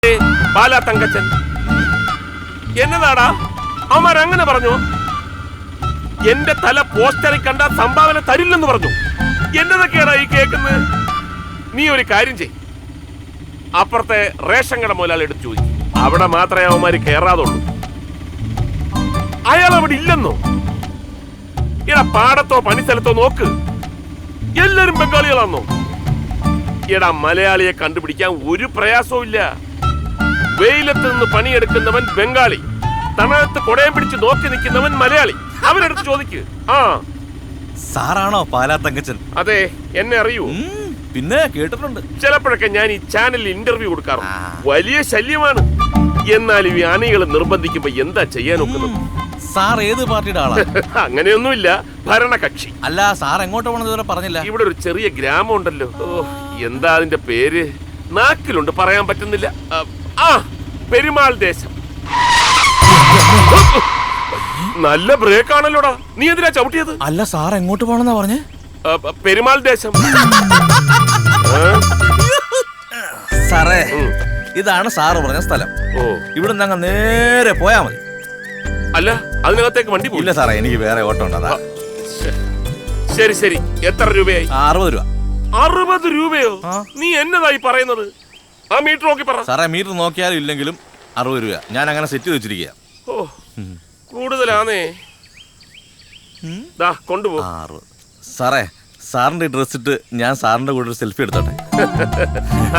പാലാ തങ്കച്ചൻ. എന്നതാടാ അവന്മാരങ്ങനെ പറഞ്ഞു? എന്റെ തല പോസ്റ്ററിൽ കണ്ട സംഭാവന തരില്ലെന്ന് പറഞ്ഞു. എന്നതൊക്കെയാടാ ഈ കേൾക്കുന്നത്? നീ ഒരു കാര്യം ചെയ്, അപ്പുറത്തെ റേഷൻ കട മുതലാളി എടുത്ത് ചോദിക്കും. അവിടെ മാത്രമേ അവന്മാര് കയറാതുള്ളൂ. അയാൾ അവിടെ ഇല്ലെന്നോ? എടാ പാടത്തോ പണിസ്ഥലത്തോ നോക്ക്, എല്ലാരും ബംഗാളികളാന്നോ? എടാ മലയാളിയെ കണ്ടുപിടിക്കാൻ ഒരു പ്രയാസവും ഇല്ല. വെയിലത്ത് നിന്ന് പണിയെടുക്കുന്നവൻ ബംഗാളി, തണലത്ത് കൊടയം പിടിച്ച് നോക്കി നിൽക്കുന്നവൻ മലയാളി. അവരെടുത്ത് ചോദിക്ക്. ആ സാറാണോ പാലാ തങ്കച്ചൻ? അതെ, എന്നെ അറിയൂ? പിന്നെ കേട്ടിട്ടുണ്ട്. ചിലപ്പോഴൊക്കെ ഞാൻ ഈ ചാനലിൽ ഇന്റർവ്യൂ കൊടുക്കാറുണ്ട്. വലിയ ശല്യമാണ്. എന്നാലും ഈ അണികൾ നിർബന്ധിക്കുമ്പോ എന്താ ചെയ്യാൻ ഒക്കുന്നത്? സാർ ഏത് പാർട്ടിയുടെ ആളാ? അങ്ങനെയൊന്നുമില്ല, ഭരണകക്ഷി. അല്ല, സാർ എങ്ങോട്ട് പോകണമെന്ന് ഇതുവരെ പറഞ്ഞില്ല. ഇവിടെ ഒരു ചെറിയ ഗ്രാമം ഉണ്ടല്ലോ, എന്താ അതിന്റെ പേര്? നാക്കിലുണ്ട്, പറയാൻ പറ്റുന്നില്ല. പെരുമാൾ ദേശം. നല്ല ബ്രേക്ക് ആണല്ലോടാ, നീ എന്തിനാ ചവിട്ടിയത്? അല്ല, സാർ എങ്ങോട്ട് പോകണമെന്നാ പറഞ്ഞേ? പെരുമാൾ ദേശം. സാറേ, ഇതാണ് സാറ് പറഞ്ഞ സ്ഥലം. ഇവിടെ നിന്ന് നേരെ പോയാ മതി. അല്ല, അതിനകത്തേക്ക് വണ്ടി പോയില്ല സാറേ, എനിക്ക് വേറെ ഓട്ടം ഉണ്ട്. അതാ. ശരി ശരി, എത്ര രൂപയായി? 60 രൂപ. 60 രൂപയോ? നീ എന്നതായി പറയുന്നത്? ആ മീറ്റർ നോക്കി പറ. സാറേ, മീറ്റർ നോക്കിയാലും ഇല്ലെങ്കിലും 60 രൂപ. ഞാൻ അങ്ങനെ സെറ്റ് ചെയ്ത് വെച്ചിരിക്കുക. ഓ, കൂടുതലാണേ. കൊണ്ടുപോ. സാറേ, സാറിന്റെ ഡ്രസ് ഇട്ട് ഞാൻ സാറിന്റെ കൂടെ ഒരു സെൽഫി എടുത്തോട്ടെ?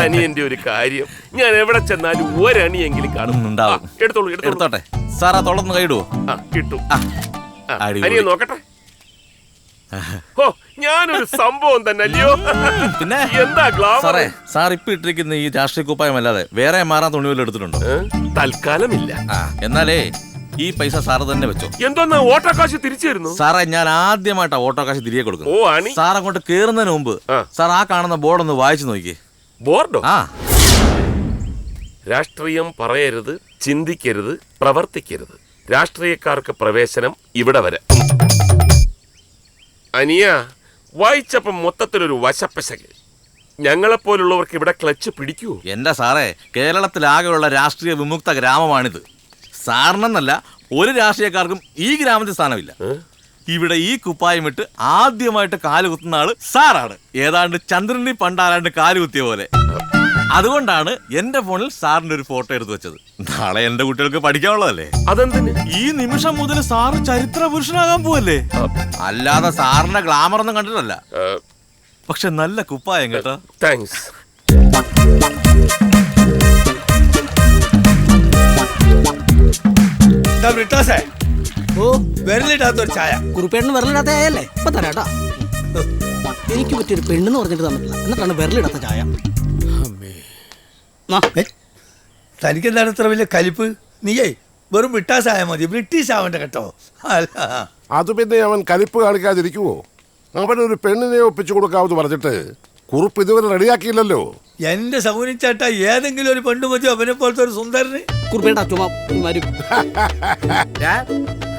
അനിയന്റെ ഒരു കാര്യം, ഞാൻ എവിടെ ചെന്നാലും ഒരണിയെങ്കിലും കാണുന്നുണ്ടാവും. എടുത്തോട്ടെ. സാറാ തൊളന്ന് കൈയിടുവോ? കിട്ടും. അനിയൻ നോക്കട്ടെ. ഓ, ഞാനൊരു സംഭവം തന്നെ അല്ലയോ? പിന്നെ എന്താ ഗ്ലാമർ? സാറേ, സാർ ഇപ്പൊ ഇട്ടിരിക്കുന്ന ഈ രാഷ്ട്രീയ കുപ്പായം അല്ലാതെ വേറെ മാറാൻ തുണിവല്ലോ എടുത്തിട്ടുണ്ടോ? തൽക്കാലമില്ല. എന്നാലേ ഈ പൈസ സാറ് തന്നെ വെച്ചോ. എന്തോന്നാ ഓട്ടോ കാശ് തിരിച്ചു തരുന്നു? സാറേ, ഞാൻ ആദ്യമായിട്ടാ ഓട്ടോ കാശ് തിരികെ കൊടുക്കുന്നു. ഓ, അണി. സാർ അങ്ങോട്ട് കേറുന്നതിന് മുമ്പ് സാർ ആ കാണുന്ന ബോർഡ് ഒന്ന് വായിച്ചു നോക്കിയേ. ബോർഡോ? രാഷ്ട്രീയം പറയരുത്, ചിന്തിക്കരുത്, പ്രവർത്തിക്കരുത്. രാഷ്ട്രീയക്കാർക്ക് പ്രവേശനം ഇവിടെ വരെ. അനിയ, വായിച്ചപ്പം മൊത്തത്തിലൊരു വശപ്പശക്. ഞങ്ങളെപ്പോലുള്ളവർക്ക് ഇവിടെ ക്ലച്ച് പിടിക്കൂ? എന്റെ സാറേ, കേരളത്തിലാകെയുള്ള രാഷ്ട്രീയ വിമുക്ത ഗ്രാമമാണിത്. സാറിനെന്നല്ല, ഒരു രാഷ്ട്രീയക്കാർക്കും ഈ ഗ്രാമത്തിൽ സ്ഥാനമില്ല. ഇവിടെ ഈ കുപ്പായം ഇട്ട് ആദ്യമായിട്ട് കാലുകുത്തുന്ന ആള് സാറാണ്. ഏതാണ്ട് ചന്ദ്രനി പണ്ടാരാണ്ട് കാലുകുത്തിയ പോലെ. അതുകൊണ്ടാണ് എന്റെ ഫോണിൽ സാറിന്റെ ഒരു ഫോട്ടോ എടുത്തു വെച്ചത്. നാളെ എന്റെ കുട്ടികൾക്ക് പഠിക്കാനുള്ളതല്ലേ. അതെന്തിന്? ഈ നിമിഷം മുതൽ സാറ് ചരിത്ര പുരുഷനാകാൻ പോവല്ലേ. അല്ലാതെ സാറിന്റെ ഗ്ലാമർ ഒന്നും കണ്ടിട്ടല്ല. പക്ഷെ നല്ല കുപ്പായം കേട്ടോ. താങ്ക്സ്. ചായ കുറുപ്പേട്ടന് വിരലിടാത്ത ചായല്ലേ? ഇപ്പൊ തരാട്ടാ. എനിക്ക് പറ്റിയൊരു പെണ്ണെന്ന് പറഞ്ഞിട്ട് തന്നിട്ടില്ല, എന്നിട്ടാണ് വിരലിടാത്ത ചായ. തനിക്കെന്താണ് ഇത്ര വലിയ കലിപ്പ്? നീയേ വെറും വിട്ടാസായ മതി, ബ്രിട്ടീഷ് ആവണ്ട കേട്ടോ. അത് പിന്നെ അവൻ കലിപ്പ് കാണിക്കാതിരിക്കുവോ? അവനൊരു പെണ്ണിനെ ഒപ്പിച്ചു കൊടുക്കാവെന്ന് പറഞ്ഞിട്ട് കുറുപ്പ് ഇതുവരെ റെഡിയാക്കിയില്ലല്ലോ. എന്റെ സൗനിച്ചേട്ടാ, ഏതെങ്കിലും ഒരു പെണ്ണു മതി അവനെ പോലത്തെ ഒരു സുന്ദരന്.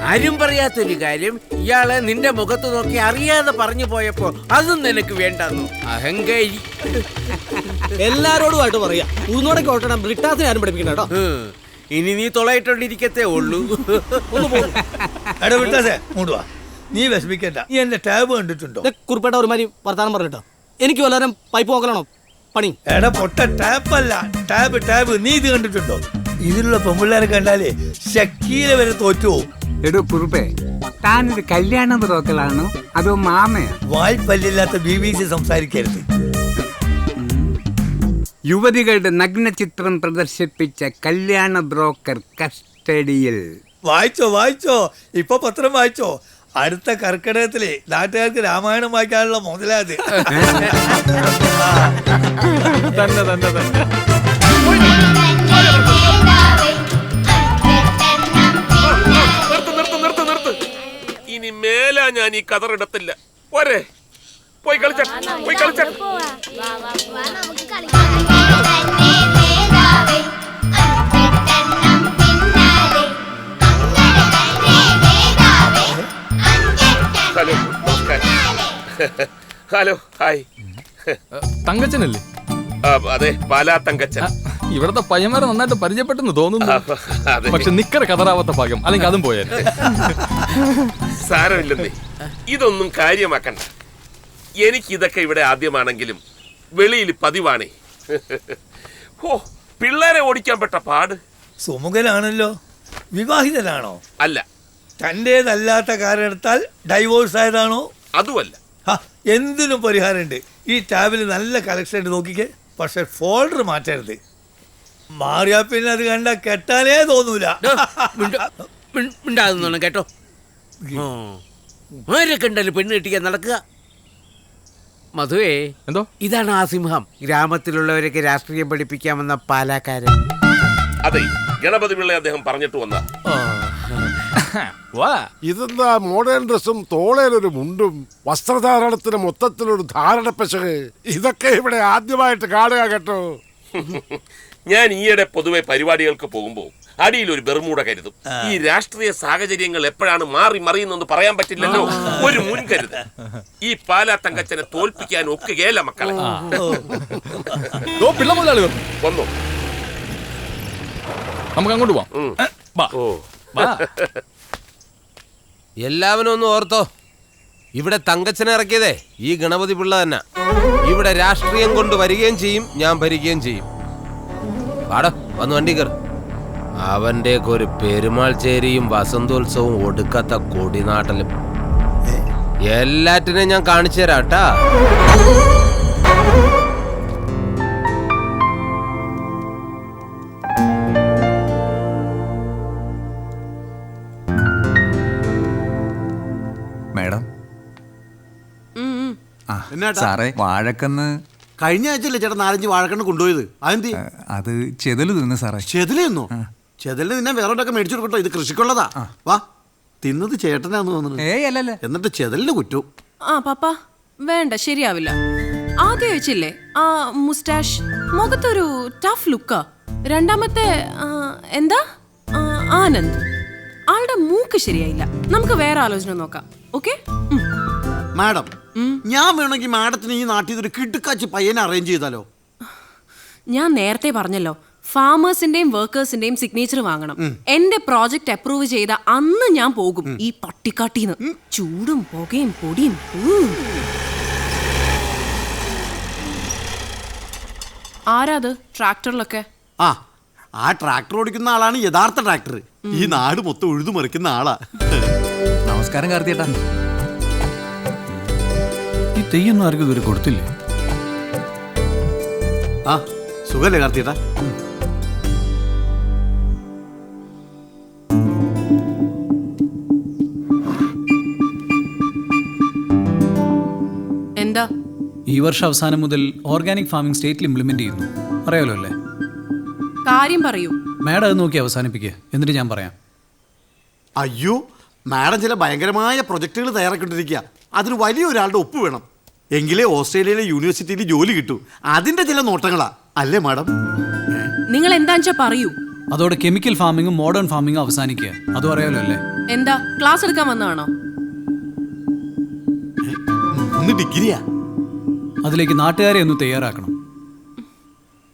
ആരും പറയാത്തൊരു കാര്യം ഇയാളെ നിന്റെ മുഖത്ത് നോക്കി അറിയാതെ പറഞ്ഞു പോയപ്പോ അതും നിനക്ക് വേണ്ടെന്നു അഹങ്കാരി. എല്ലാരോടുമായിട്ട് പറയാ, ഉഴുന്നോടൊക്കെ ഓട്ടണം, ബ്രിട്ടാസിനെ ആരും പഠിപ്പിക്കണ്ട കേട്ടോ. ഇനി നീ തൊളയിട്ടോണ്ടിരിക്കത്തേ ഉള്ളൂ. എടാ വിട്ടാസേ, മൂടുവാ, നീ വിഷമിക്കണ്ട. നീ എന്റെ ടാബ് കണ്ടിട്ടുണ്ടോ? കുറുപ്പേട്ട ഒരുമാതിരി വർത്താനം പറഞ്ഞിട്ടോ. എനിക്ക് വല്ലവരും പൈപ്പ് നോക്കലാണോ പണി? എടാ പൊട്ട, ടാപ്പല്ല ടാബ് ടാബ്. നീ ഇത് കണ്ടിട്ടുണ്ടോ? ഇതിലുള്ള പെൺപിള്ളേരെ കണ്ടാലേ ശക്കീല വരെ തോറ്റുപോകും. എടോ കുറുപ്പേ, താനൊരു കല്യാണ ബ്രോക്കറാണോ അതോ മാമയോ? വായ്പല്ലില്ലാത്ത BBC സംസാരിക്കരുത്. യുവതികളുടെ നഗ്ന ചിത്രം പ്രദർശിപ്പിച്ച കല്യാണ ബ്രോക്കർ കസ്റ്റഡിയിൽ. വായിച്ചോ വായിച്ചോ, ഇപ്പൊ പത്രം വായിച്ചോ. അടുത്ത കർക്കിടകത്തിലെ നാട്ടുകാർക്ക് രാമായണം വായിക്കാനുള്ള മുതലാത്. തന്നെ തന്നെ തന്നെ. ഇനി മേലാ ഞാൻ ഈ കതറിടത്തില്ല. പോരെ, പോയി കളിച്ച പോയി കളിച്ച. ഹലോ, നമസ്കാരം. Hello, hi. തങ്കച്ചനല്ലേ? അതെ, പാലാ തങ്കച്ചൻ. ഇവിടത്തെ പയ്യന്മാരെ നന്നായിട്ട് പരിചയപ്പെട്ടെന്ന് തോന്നുന്നു. അതെ, പക്ഷെ നിക്കറ കതറാവാത്ത ഭാഗ്യം, അല്ലെങ്കിൽ അതും പോയാൽ. സാരമില്ലെന്നേ, ഇതൊന്നും കാര്യമാക്കണ്ട. എനിക്കിതൊക്കെ ഇവിടെ ആദ്യമാണെങ്കിലും വെളിയിൽ പതിവാണേ. ഓ, പിള്ളേരെ ഓടിക്കാൻ പെട്ട പാട്. സുമുഖനാണല്ലോ. വിവാഹിതനാണോ? അല്ല. തൻ്റേതല്ലാത്ത കാരെടുത്താൽ ഡൈവോഴ്സ് ആയതാണോ? അതുമല്ല. എന്തിനും പരിഹാരമുണ്ട്. ഈ ടാബിൽ നല്ല കളക്ഷൻ ഉണ്ട്, നോക്കിക്കേ. പക്ഷെ ഫോൾഡർ മാറ്റരുത്. മാറിയാ പിന്നെ അത് കണ്ട കെട്ടാനേ തോന്നൂല. ഉണ്ടാകുന്നു കേട്ടോ. ആരൊക്കെ ഉണ്ടല്ലോ പെണ്ണ് കെട്ടിക്കാൻ നടക്കുക. മധുവേ, എന്തോ? ഇതാണ് ആ സിംഹം, ഗ്രാമത്തിലുള്ളവരൊക്കെ രാഷ്ട്രീയം പഠിപ്പിക്കാമെന്ന പാലാക്കാരൻ. അതെ, ഗണപതി പിള്ളയെ അദ്ദേഹം പറഞ്ഞിട്ട് വന്ന. ഇതെന്താ മോഡേൺ ഡ്രസ്സും തോളയിലൊരു മുണ്ടും വസ്ത്രധാരണത്തിന് മൊത്തത്തിലൊരു ധാരണ പെശക്. ഇതൊക്കെ ഇവിടെ ആദ്യമായിട്ട് കാണുക കേട്ടോ. ഞാൻ ഈയിടെ പൊതുവെ പരിപാടികൾക്ക് പോകുമ്പോൾ അടിയിൽ ഒരു ബെർമൂട കരുതും. ഈ രാഷ്ട്രീയ സാഹചര്യങ്ങൾ എപ്പോഴാണ് മാറി മറിയുന്നെന്ന് പറയാൻ പറ്റില്ലല്ലോ. ഒരു മുൻകരുത്. ഈ പാലാ തങ്കച്ചനെ തോൽപ്പിക്കാൻ ഒക്കുകയല്ല മക്കളെ. പിള്ള മുതലാളികൾ വന്നു, നമുക്ക് അങ്ങോട്ട് പോവാം. എല്ലാവരും ഒന്ന് ഓർത്തോ, ഇവിടെ തങ്കച്ചനെ ഇറക്കിയതേ ഈ ഗണപതി പിള്ള തന്നെ. ഇവിടെ രാഷ്ട്രീയം കൊണ്ട് വരികയും ചെയ്യും, ഞാൻ ഭരിക്കുകയും ചെയ്യും. പാട വന്ന് വണ്ടി കയറി. അവൻ്റെയൊക്കെ ഒരു പെരുമാൾ ചേരിയും വസന്തോത്സവവും ഒടുക്കത്ത കൊടിനാട്ടലും എല്ലാറ്റിനെയും ഞാൻ കാണിച്ചു തരാം കേട്ടാ. മേഡം, സാറേ വാഴക്കന്ന് കഴിഞ്ഞ ആഴ്ചയല്ലേ ചേട്ടാ 4-5 വാഴക്കണ്ണ് കൊണ്ടുപോയത്? അതെന്തി? അത് ചെതല് തിന്നു സാറേ. ചെതില് തിന്നോ? ചെതില് തിന്നാൻ വേറൊക്കെ മേടിച്ചു കൊടുക്കട്ടോ. ഇത് കൃഷിക്കുള്ളതാ. വാ, തിന്നത് ചേട്ടനാന്ന് തോന്നുന്നു. അല്ലല്ല. എന്നിട്ട് ചെതലിന് കുറ്റവും. പപ്പ വേണ്ട, ശരിയാവില്ല. ആദ്യം വെച്ചില്ലേ ആ മുസ്റ്റാഷ്, മുഖത്തൊരു ടഫ് ലുക്കാ. രണ്ടാമത്തെ എന്താ ആനന്ദ്, ആളുടെ മൂക്ക് ശരിയായില്ല. നമുക്ക് വേറെ ആലോചന നോക്കാം. ഓക്കെ മാഡം, ഞാൻ വേണമെങ്കിൽ മാഡത്തിന് ഈ നാട്ടിൽ ഒരു കിടുക്കാച്ചി പയ്യനെ അറേഞ്ച് ചെയ്താലോ? ഞാൻ നേരത്തെ പറഞ്ഞല്ലോ, ഫാമേഴ്സിന്റെയും വർക്കേഴ്സിന്റെയും സിഗ്നേച്ചർ വാങ്ങണം. എന്റെ പ്രോജക്റ്റ് അപ്രൂവ് ചെയ്ത അന്ന് ഞാൻ പോകും ഈ പട്ടിക്കാട്ടിന്ന്. ചൂടും പുകയും പൊടിയും. ആരാത് ട്രാക്ടറിലൊക്കെ? ആ ട്രാക്ടർ ഓടിക്കുന്ന ആളാണ് യഥാർത്ഥ ട്രാക്ടർ. ഈ നാട് മൊത്തം ഉഴുതുമറിക്കുന്ന ആളാ. നമസ്കാരം കാർത്തിയേട്ടാ. ഈ തെയ്യൊന്നും ആർക്കും ഇതുവരെ കൊടുത്തില്ലേ? സുഖല്ലേ കാർത്തിയേട്ടാ? എന്താ? ഈ വർഷം അവസാനം മുതൽ ഓർഗാനിക് ഫാമിംഗ് സ്റ്റേറ്റിൽ ഇംപ്ലിമെന്റ് ചെയ്യുന്നു. അറിയാലോ അല്ലേ? കാര്യം പറയൂ. മാഡം അത് നോക്കി അവസാനിപ്പിക്കുക, എന്നിട്ട് ഞാൻ പറയാം. അയ്യോ, മാഡം ചില ഭയങ്കരമായ പ്രൊജക്ടുകൾ തയ്യാറാക്കിക്കൊണ്ടിരിക്കുക. അതിന് വലിയൊരാളുടെ ഒപ്പ് വേണം. എങ്കിലേ ഓസ്ട്രേലിയയിലെ യൂണിവേഴ്സിറ്റിയിൽ ജോലി കിട്ടൂ. അതിന്റെ ചില നോട്ടങ്ങളാ അല്ലേ മാഡം? നിങ്ങൾ എന്താ പറയൂ. അതോടെ കെമിക്കൽ ഫാമിങ്ങും മോഡേൺ ഫാമിങ്ങും അവസാനിക്കുക. അതും അറിയാലോ അല്ലേ? എന്താ ക്ലാസ് എടുക്കാൻ വന്നതാണോ? ഡിഗ്രിയാ. അതിലേക്ക് നാട്ടുകാരെ ഒന്ന് തയ്യാറാക്കണം.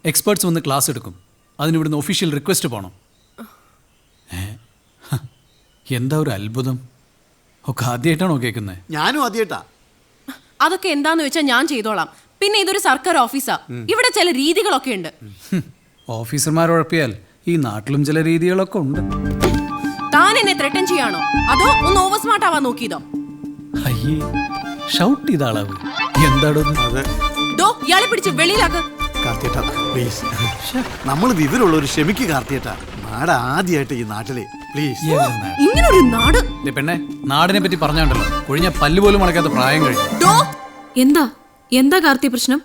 എക്സ്പേർട്സ് വന്ന് ക്ലാസ് എടുക്കും. അതിനിവിടുന്ന് ഒഫീഷ്യൽ റിക്വസ്റ്റ് പോകണം. എന്താ ഒരു അത്ഭുതം! ഒക്കെ ആദ്യമായിട്ടാണോ കേൾക്കുന്നത്? ഞാനും ആദ്യമായിട്ടാ. അതൊക്കെ എന്താന്ന് വെച്ചാൽ ഞാൻ ചെയ്തോളാം. പിന്നെ ഇതൊരു സർക്കാർ ഓഫീസാ, ഇവിടെ ചില രീതികളൊക്കെ ഉണ്ട്. ഓഫീസർമാർ ഉഴപ്പിയാൽ ഈ നാട്ടിലും ചില രീതികളൊക്കെ ഉണ്ട്. താൻ എന്നെ ത്രെട്ടൻ ചെയ്യാണോ അതോ ഒന്ന് ഓവർ സ്മാർട്ട് ആവാൻ നോക്കിയതോ? അയ്യേ, ഷൗട്ട് ചെയ്ത ആളാവ്. എന്താടോ ഇയാളെ പിടിച്ച് വെളിയിലാക്ക്. കാർത്തിയേട്ടാ പ്ലീസ്, നമ്മൾ വിവരമുള്ളവർ ക്ഷമിക്ക് കാർത്തിയേട്ടാ. നാട് ആദ്യമായിട്ട് ഈ നാട്ടിലെ പ്ലീസ്. ഇങ്ങനൊരു നാട്. പെണ്ണെ, നാടിനെ പറ്റി പറഞ്ഞാണ്ടല്ലോ, കൊഴിഞ്ഞ പല്ല് പോലും മണക്കാത്ത പ്രായം കഴിഞ്ഞു. എന്താ എന്താ കാർത്തി പ്രശ്നം?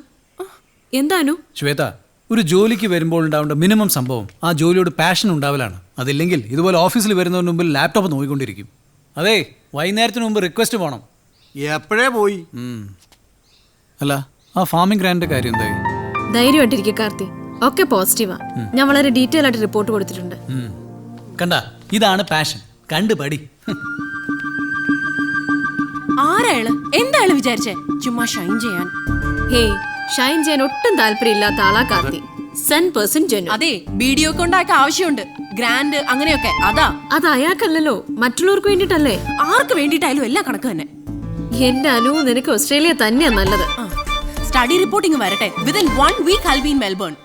എന്താനു? ശ്വേത, ഒരു ജോലിക്ക് വരുമ്പോൾ ഉണ്ടാവേണ്ട മിനിമം സംഭവം ആ ജോലിയോട് പാഷൻ ഉണ്ടാവലാണ്. അതില്ലെങ്കിൽ ഇതുപോലെ ഓഫീസിൽ വരുന്നതിന് മുമ്പിൽ ലാപ്ടോപ്പ് നോക്കിക്കൊണ്ടിരിക്കും. അതെ, വൈകുന്നേരത്തിന് മുമ്പ് റിക്വസ്റ്റ് പോകണം. എപ്പോഴേ പോയി? അല്ല, ആ ഫാമിംഗ് ഗ്രാൻഡിന്റെ കാര്യം എന്തായി? ധൈര്യമായിട്ടിരിക്കുക കാർത്തി, ഒക്കെ പോസിറ്റീവാ. ഞാൻ വളരെ ഡീറ്റെയിൽ ആയിട്ട് റിപ്പോർട്ട് കൊടുത്തിട്ടുണ്ട്. കണ്ട, ഇതാണ് പാഷൻ. കണ്ടു പടി. ആരാള് എന്തായാലും വിചാരിച്ചേ ചുമ്മാ ഷൈൻ ചെയ്യാൻ. ഹേയ്, ഷൈൻ ചെയ്യാൻ ഒട്ടും താല്പര്യമില്ലാത്ത ആളാ കാർത്തി. 100% ജെന്യൻ. അതെ വീഡിയോ കൊണ്ടാക്കാൻ ആവശ്യമുണ്ട്, ഗ്രാൻഡ് അങ്ങനെയൊക്കെ. അതാ അത് അയാൾക്കല്ലല്ലോ, മറ്റുള്ളവർക്ക് വേണ്ടിട്ടല്ലേ. ആർക്ക് വേണ്ടിയിട്ടായാലും എല്ലാം കണക്ക് തന്നെ. എന്റെ അനു, നിനക്ക് ഓസ്ട്രേലിയ തന്നെയാ നല്ലത്. സ്റ്റഡി റിപ്പോർട്ടിംഗ് വരട്ടെ. Within 1 week I'll be in Melbourne.